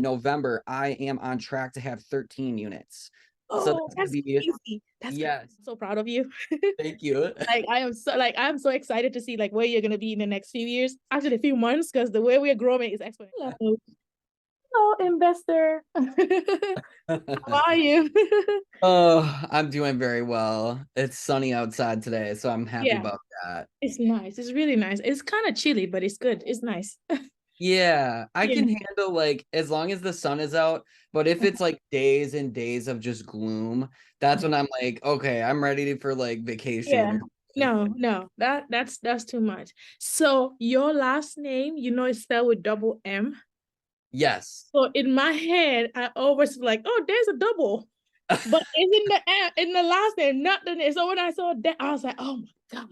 November, I am on track to have 13 units. So Oh, that's gonna that's be, crazy. That's crazy. yes, I'm so proud of you. thank you. I'm so excited to see like where you're gonna be in the next few years, actually a few months, because the way we're growing is exponential. Hello, investor. How are you? Oh, I'm doing very well. It's sunny outside today, so I'm happy Yeah, about that. it's nice. It's really nice. It's kind of chilly, but it's good. It's nice. Yeah, I Yeah. can handle like as long as the sun is out, but if it's like days and days of just gloom, that's when I'm like, okay, I'm ready for like vacation Yeah. or something. No, that's too much. So your last name, is spelled with double M. Yes. So in my head, I always like, oh, there's a double. But it's in the in the last name, not the name. So when I saw that, I was like, oh my God.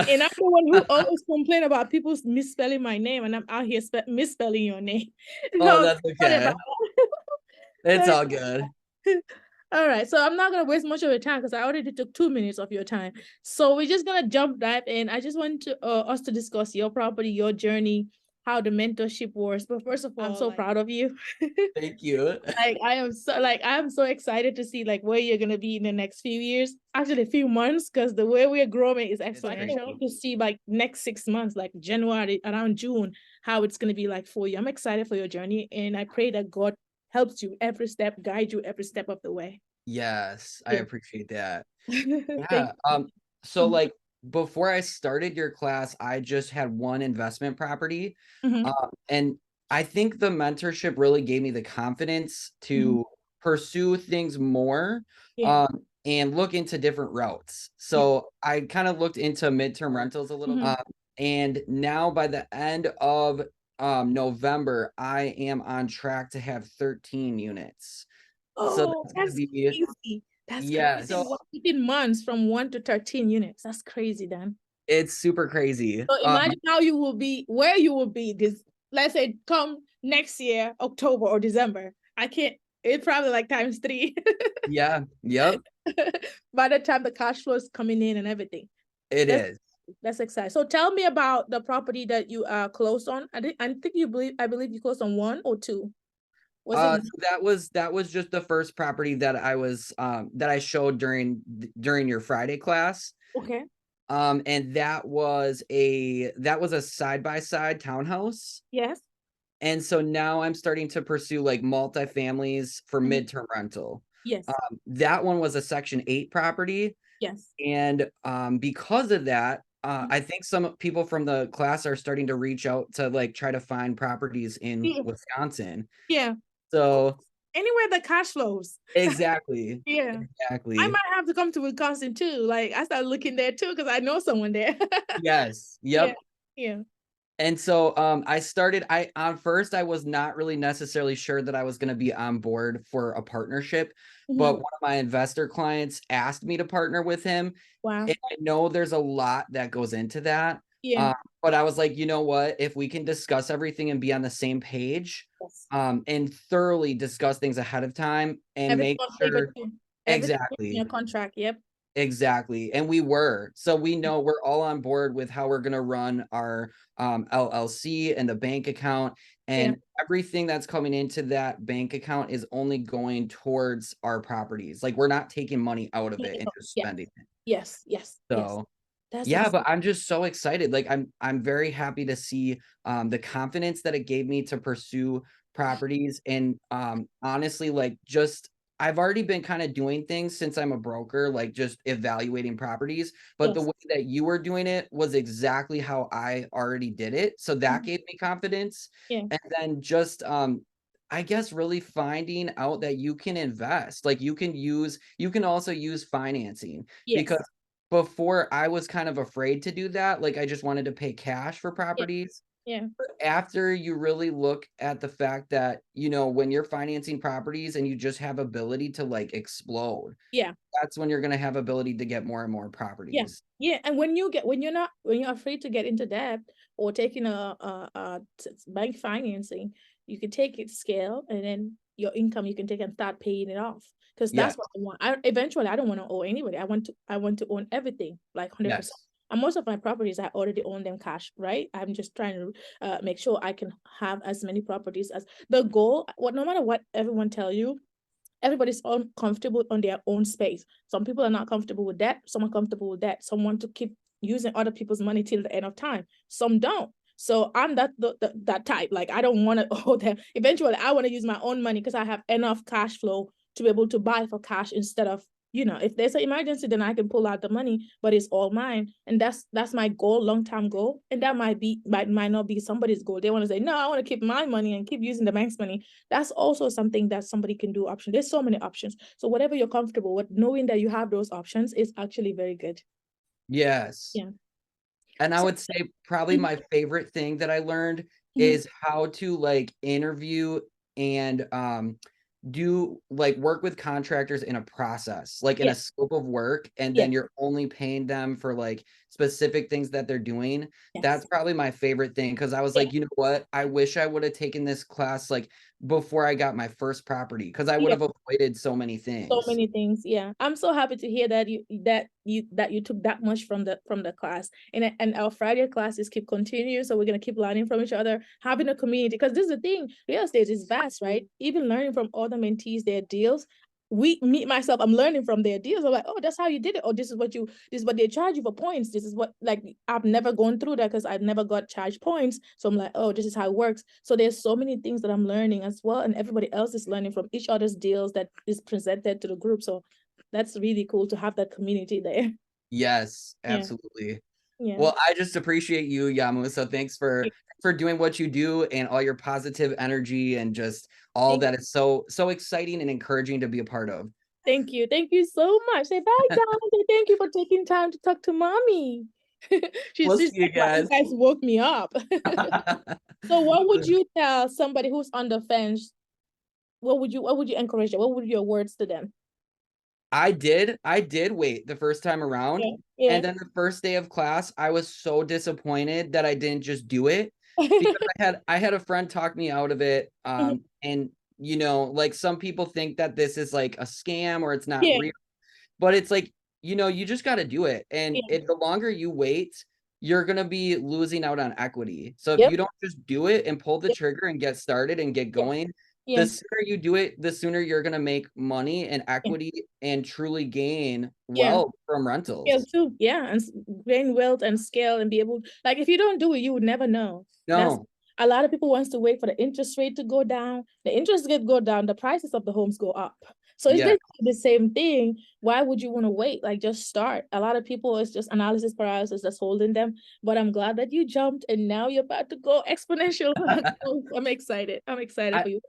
And I'm the one who always complain about people misspelling my name, and I'm out here misspelling your name. Oh, So that's sorry about okay. It's that. all good. All right, so I'm not gonna waste much of your time because I already took 2 minutes of your time. So we're just gonna jump dive in. I just want to us to discuss your property, your journey, how the mentorship works. But first of all, I'm so proud of you. Thank you. I am so excited to see like where you're gonna be in the next few years, actually a few months, because the way we're growing is It's exponential. I can't crazy. wait to see like next 6 months, like January around June, how it's gonna be like for you. I'm excited for your journey, and I pray that God helps you every step, guide you every step of the way. Yes, I Yeah. appreciate that. Thank Yeah. you. So like before I started your class, I just had one investment property. Mhm, And I think the mentorship really gave me the confidence mhm. to pursue things more, Yeah. and look into different routes. Yeah. So I kind of looked into midterm rentals a little, Mhm. and now by the end of November, I am on track to have 13 units. So Oh, that's gonna that's be, crazy. That's yeah. crazy. So Within months from 1 to 13 units. That's crazy, Dan. it's super crazy. So imagine how you will be, where you will be this, let's say, come next year, October or December. I can't, it's probably like times three Yeah, yep, by the time the cash flow is coming in and everything. it That's is. that's exciting. So tell me about the property that you closed on. I believe you closed on one or two. Was it? So that was just the first property that I was that I showed during your Friday class. Okay. And that was a side-by-side townhouse. Yes. And so now I'm starting to pursue like multifamilies for Mhm. midterm rental. Yes. That one was a Section 8 property. Yes. And because of that, Mhm. I think some people from the class are starting to reach out to like try to find properties in Yeah. Wisconsin. Yeah. So Anywhere the cash flows. exactly. Yeah. I Exactly. might have to come to Wisconsin too. Like I started looking there too because I know someone there. Yes. Yeah. Yep. Yeah. And so I on first I was not really necessarily sure that I was going to be on board for a partnership, but Mhm. one of my investor clients asked me to partner with him. Wow. And I know there's a lot that goes into that. Yeah. Um, but I was like, you know what? If we can discuss everything and be on the same page, Yes. and thoroughly discuss things ahead of time and Everything make on paper sure. too. Everything in your Exactly. contract. Yep. Exactly. And we were. So we know we're all on board with how we're going to run our LLC and the bank account. Yeah. And everything that's coming into that bank account is only going towards our properties. Like we're not taking money out of it and just Yes. spending it. Yes. Yes. Yes. So That's yeah, ex but I'm just so excited. Like I'm very happy to see the confidence that it gave me to pursue properties. And honestly, like just I've already been kind of doing things since I'm a broker, like just evaluating properties. But the yes. way that you were doing it was exactly how I already did it. So that Mhm. gave me confidence. Yeah. And then just I guess really finding out that you can invest, like you can also use financing because Yes. before I was kind of afraid to do that, like, I just wanted to pay cash for Yeah. properties. Yeah. After you really look at the fact that, when you're financing properties and you just have ability to, like, explode, Yeah. that's when you're gonna have ability to get more and more Yeah. properties. Yeah. And when you're afraid to get into debt or taking bank financing, you can take it scale and then your income you can take and start paying it off. Because that's what Yes, I want. I don't want to owe anybody. I want to own everything like 100%. yes. And most of my properties, I already own them cash, right? I'm just trying to make sure I can have as many properties as the goal. What no matter what everyone tell you, everybody's comfortable on their own space. Some people are not comfortable with that. Some are comfortable with that. Some want to keep using other people's money till the end of time. Some don't. So I'm that type. Like I don't want to owe them. Eventually, I want to use my own money because I have enough cash flow to be able to buy for cash instead of, if there's an emergency, then I can pull out the money, but it's all mine. And that's my goal, long-term goal. And that might not be somebody's goal. They want to say, no, I want to keep my money and keep using the bank's money. That's also something that somebody can do option. There's so many options. So whatever you're comfortable with, knowing that you have those options is actually very good. Yes. Yeah. And I So, would say probably my favorite thing that I learned mhm, is how to like interview and do like work with contractors in a process, like in yeah, a scope of work, and yeah, then you're only paying them for like specific things that they're doing. That's yes, probably my favorite thing because I was yeah, like, you know what? I wish I would have taken this class like before I got my first property because I would yeah. have avoided so many So things. many things. Yeah. I'm so happy to hear that you took that much from the class. And our Friday classes keep continuing. So we're gonna keep learning from each other, having a community. Because this is the thing, real estate is vast, right? Even learning from other mentees, their deals. Myself, I'm learning from their deals. I'm like, oh, that's how you did it. Or this is what they charge you for points. This is what, like, I've never gone through that because I've never got charged points. So I'm like, oh, this is how it works. So there's so many things that I'm learning as well. And everybody else is learning from each other's deals that is presented to the group. So that's really cool to have that community there. Yes, Yeah. absolutely. Yeah. Well, I just appreciate you, Yamu. So thanks for doing what you do and all your positive energy and just all Thank, that is so exciting and encouraging to be a part of. thank you. Thank you so much. Say bye, guys. Say thank you for taking time to talk to mommy. We'll She's see you like, you guys. guys woke me up. So what would you tell somebody who's on the fence? What would you encourage them? What would your words to them? I did wait the first time around. Yeah. Yeah. And then the first day of class, I was so disappointed that I didn't just do it because I had a friend talk me out of it. Mhm. And like some people think that this is like a scam or it's not Yeah. real. But it's like, you just got to do it. And Yeah. the longer you wait, you're going to be losing out on equity. So if Yep. you don't just do it and pull the Yep. trigger and get started and get Yeah. going, the Yeah. sooner you do it, the sooner you're going to make money and Yeah. equity and truly gain Yeah. wealth from Scale rentals. too. Yeah. And gain wealth and scale and be able, like, if you don't do it, you would never know. That's No, a lot of people wants to wait for the interest rate to go down. The interest rate go down, the prices of the homes go up. So it's yeah, basically the same thing. Why would you want to wait? Like, just start. A lot of people, it's just analysis paralysis that's holding them. But I'm glad that you jumped and now you're about to go exponential. I'm excited. I'm excited I for you.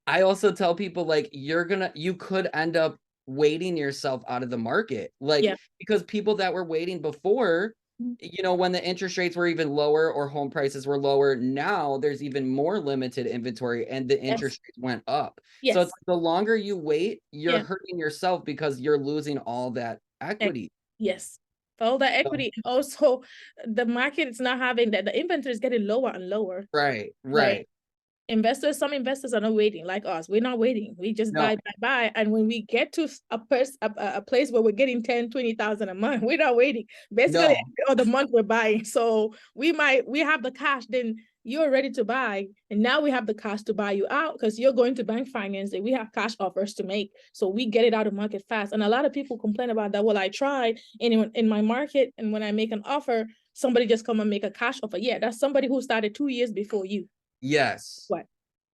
I also tell people like you could end up waiting yourself out of the market. Like Yeah. because people that were waiting before, when the interest rates were even lower or home prices were lower, now there's even more limited inventory and the Yes. interest rates went up. So it's Yes. like the longer you wait, you're Yeah. hurting yourself because you're losing all that equity. Yes. For all the So, equity. Also, the market is not having that. The inventory is getting lower and lower. right, Like, right. some investors are not waiting like us. We're not waiting. We just No, buy. And when we get to a place where we're getting 10, 20,000 a month, we're not waiting. Basically, no. every other month we're buying. So we have the cash, then you're ready to buy. And now we have the cash to buy you out because you're going to bank financing. We have cash offers to make. So we get it out of market fast. And a lot of people complain about that. Well, I tried in my market, and when I make an offer, somebody just come and make a cash offer. Yeah, that's somebody who started 2 years before you. Yes. What?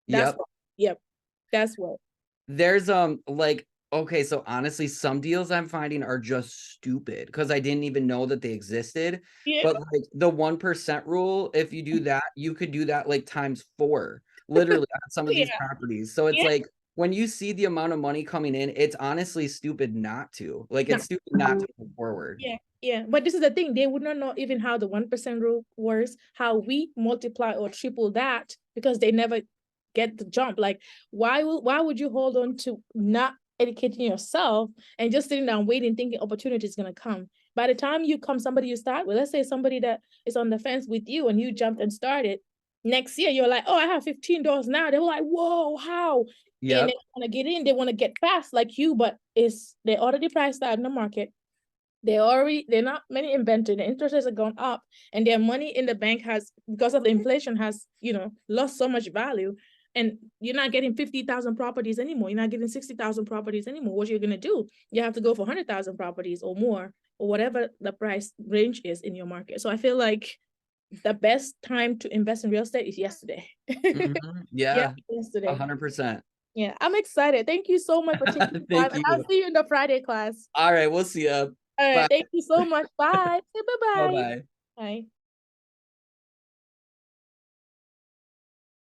That's Yep. what. Yep. That's what. There's like okay, so honestly, some deals I'm finding are just stupid because I didn't even know that they existed. Yeah. But like the 1% rule, if you do that, you could do that like times four, literally on some of these Yeah. properties. So it's Yeah. like when you see the amount of money coming in, it's honestly stupid not to. Like No. it's stupid not to move forward. Yeah. Yeah. But this is the thing. They would not know even how the 1% rule works, how we multiply or triple that because they never get the jump. Like, why would you hold on to not educating yourself and just sitting down waiting, thinking opportunity is gonna come? By the time you come, somebody you start with, let's say somebody that is on the fence with you and you jumped and started. Next year, you're like, oh, I have $15 now. They're like, whoa, how? And they Yep. want to get in, they want to get fast like you, but they're already priced out in the market. they're not many invented. The interest rates have gone up, and their money in the bank has, because of the inflation, has, lost so much value. And you're not getting 50,000 properties anymore. You're not getting 60,000 properties anymore. What you're gonna do? You have to go for 100,000 properties or more, or whatever the price range is in your market. So I feel like the best time to invest in real estate is yesterday. Yeah, Yeah, yesterday. 100%. Yeah, I'm excited. Thank you so much for taking the time, Thank and I'll you. see you in the Friday class. All right, we'll see you. All right, Bye. thank you so much. Bye. Say bye-bye. Bye-bye. Bye.